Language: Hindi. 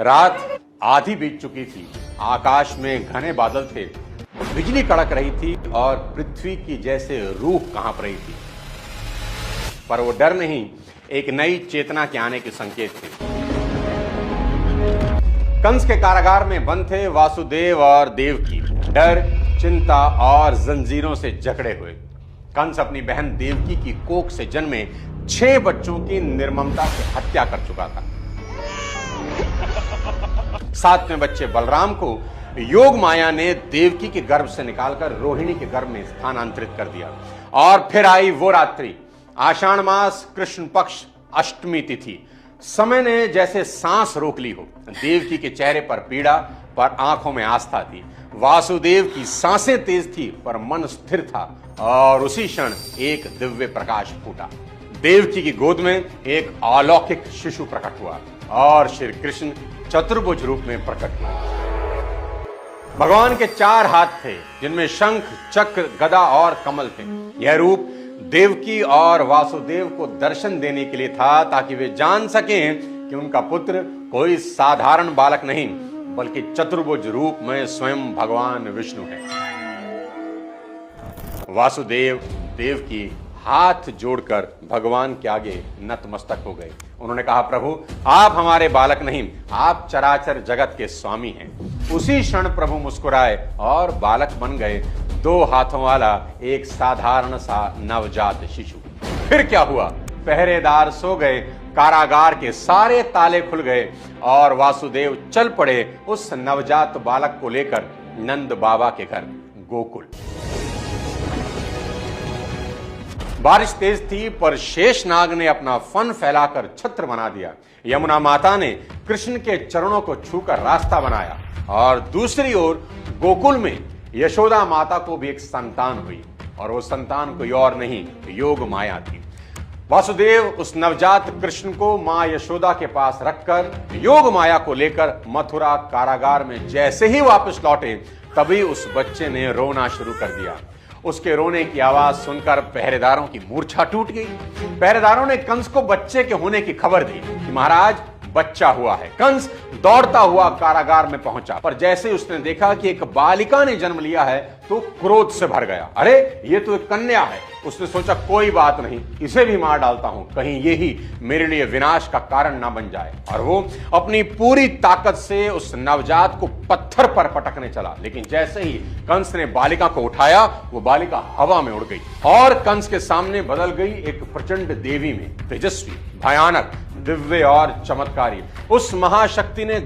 रात आधी बीत चुकी थी। आकाश में घने बादल थे, बिजली कड़क रही थी और पृथ्वी की जैसे रूह कांप रही थी। पर वो डर नहीं, एक नई चेतना के आने के संकेत थे। कंस के कारागार में बंद थे वासुदेव और देवकी, डर, चिंता और जंजीरों से जकड़े हुए। कंस अपनी बहन देवकी की कोख से जन्मे 6 बच्चों की निर्ममता से हत्या कर चुका था। 7वें बच्चे बलराम को योग माया ने देवकी के गर्भ से निकालकर रोहिणी के गर्भ में स्थानांतरित कर दिया। और फिर आई वो रात्रि, आषाढ़ मास, कृष्ण पक्ष, अष्टमी तिथि। समय ने जैसे सांस रोक ली हो। देवकी के चेहरे पर पीड़ा, पर आंखों में आस्था थी। वासुदेव की सांसें तेज थी, पर मन स्थिर था। और उसी क्षण एक दिव्य प्रकाश फूटा। देवकी की गोद में एक अलौकिक शिशु प्रकट हुआ और श्री कृष्ण चतुर्भुज रूप में प्रकट हुए। भगवान के 4 हाथ थे, जिनमें शंख, चक्र, गदा और कमल थे। यह रूप देवकी और वासुदेव को दर्शन देने के लिए था, ताकि वे जान सकें कि उनका पुत्र कोई साधारण बालक नहीं, बल्कि चतुर्भुज रूप में स्वयं भगवान विष्णु है। वासुदेव देवकी हाथ जोड़कर भगवान के आगे नतमस्तक हो गए। उन्होंने कहा, प्रभु, आप हमारे बालक नहीं, आप चराचर जगत के स्वामी हैं। उसी क्षण प्रभु मुस्कुराए और बालक बन गए 2 हाथों वाला एक साधारण सा नवजात शिशु। फिर क्या हुआ? पहरेदार सो गए, कारागार के सारे ताले खुल गए और वासुदेव चल पड़े उस नवजात बालक को लेकर नंद बाबा के घर गोकुल। बारिश तेज थी, पर शेषनाग ने अपना फन फैलाकर छत्र बना दिया। यमुना माता ने कृष्ण के चरणों को छूकर रास्ता बनाया और दूसरी ओर गोकुल में यशोदा माता को भी एक संतान हुई, और वो संतान कोई और नहीं, योग माया थी। वासुदेव उस नवजात कृष्ण को मां यशोदा के पास रखकर योग माया को लेकर मथुरा कारागार में जैसे ही वापस लौटे, तभी उस बच्चे ने रोना शुरू कर दिया। उसके रोने की आवाज सुनकर पहरेदारों की मूर्छा टूट गई। पहरेदारों ने कंस को बच्चे के होने की खबर दी कि महाराज, बच्चा हुआ है। कंस दौड़ता हुआ कारागार में पहुंचा, पर जैसे उसने देखा कि एक बालिका ने जन्म लिया है, तो क्रोध से भर गया। अरे, ये तो एक कन्या है। उसने सोचा, कोई बात नहीं, इसे भी मार डालता हूं, कहीं यही मेरे लिए विनाश का कारण ना बन जाए। और वो अपनी पूरी ताकत से उस नवजात को पत्थर पर पटकने चला। लेकिन जैसे ही कंस ने बालिका को उठाया, वो बालिका हवा में उड़ गई और कंस के सामने बदल गई एक प्रचंड देवी में। तेजस्वी, भयानक, दिव्य और चमत्कारी उस महाशक्ति ने